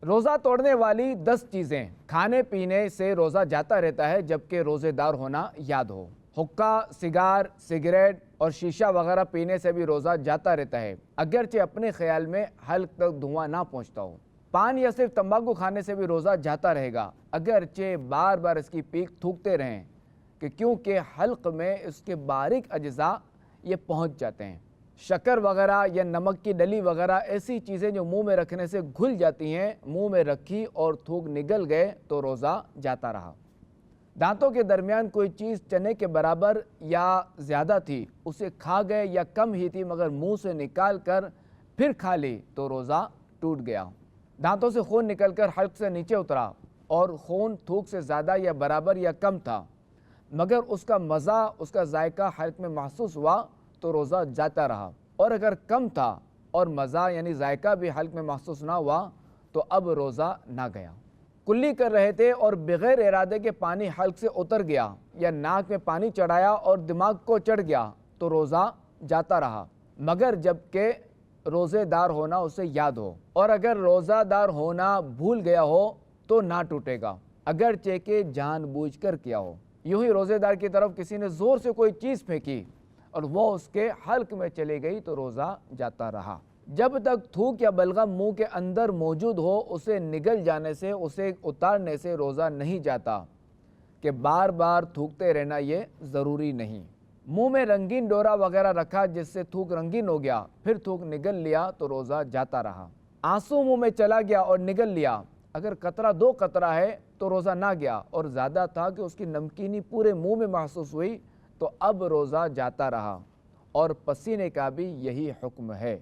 روزہ توڑنے والی 10 چیزیں۔ کھانے پینے سے روزہ جاتا رہتا ہے جبکہ روزے دار ہونا یاد ہو۔ حقہ، سگار، سگریٹ اور شیشہ وغیرہ پینے سے بھی روزہ جاتا رہتا ہے اگرچہ اپنے خیال میں حلق تک دھواں نہ پہنچتا ہو۔ پان یا صرف تمباکو کھانے سے بھی روزہ جاتا رہے گا اگرچہ بار بار اس کی پیک تھوکتے رہیں کیونکہ حلق میں اس کے باریک اجزاء یہ پہنچ جاتے ہیں۔ شکر وغیرہ یا نمک کی ڈلی وغیرہ ایسی چیزیں جو منہ میں رکھنے سے گھل جاتی ہیں، منہ میں رکھی اور تھوک نگل گئے تو روزہ جاتا رہا۔ دانتوں کے درمیان کوئی چیز چنے کے برابر یا زیادہ تھی، اسے کھا گئے یا کم ہی تھی مگر منہ سے نکال کر پھر کھا لی تو روزہ ٹوٹ گیا۔ دانتوں سے خون نکل کر حلق سے نیچے اترا اور خون تھوک سے زیادہ یا برابر یا کم تھا مگر اس کا مزہ، اس کا ذائقہ حلق میں محسوس ہوا تو روزہ جاتا رہا، اور اگر کم تھا اور مزہ یعنی ذائقہ بھی حلق میں محسوس نہ ہوا تو اب روزہ نہ گیا۔ کلی کر رہے تھے اور بغیر ارادے کے پانی حلق سے اتر گیا یا ناک میں پانی چڑھایا اور دماغ کو چڑھ گیا تو روزہ جاتا رہا مگر جبکہ روزے دار ہونا اسے یاد ہو، اور اگر روزہ دار ہونا بھول گیا ہو تو نہ ٹوٹے گا اگرچہ کہ جان بوجھ کر کیا ہو۔ یوں ہی روزے دار کی طرف کسی نے زور سے کوئی چیز پھینکی اور وہ اس کے حلق میں چلی گئی تو روزہ جاتا رہا۔ جب تک تھوک یا بلغم منہ کے اندر موجود ہو اسے نگل جانے سے، اسے اتارنے سے روزہ نہیں جاتا کہ بار بار تھوکتے رہنا یہ ضروری نہیں۔ منہ میں رنگین ڈورا وغیرہ رکھا جس سے تھوک رنگین ہو گیا، پھر تھوک نگل لیا تو روزہ جاتا رہا۔ آنسو منہ میں چلا گیا اور نگل لیا، اگر قطرہ 2 قطرہ ہے تو روزہ نہ گیا اور زیادہ تھا کہ اس کی نمکینی پورے منہ میں محسوس ہوئی تو اب روزہ جاتا رہا، اور پسینے کا بھی یہی حکم ہے۔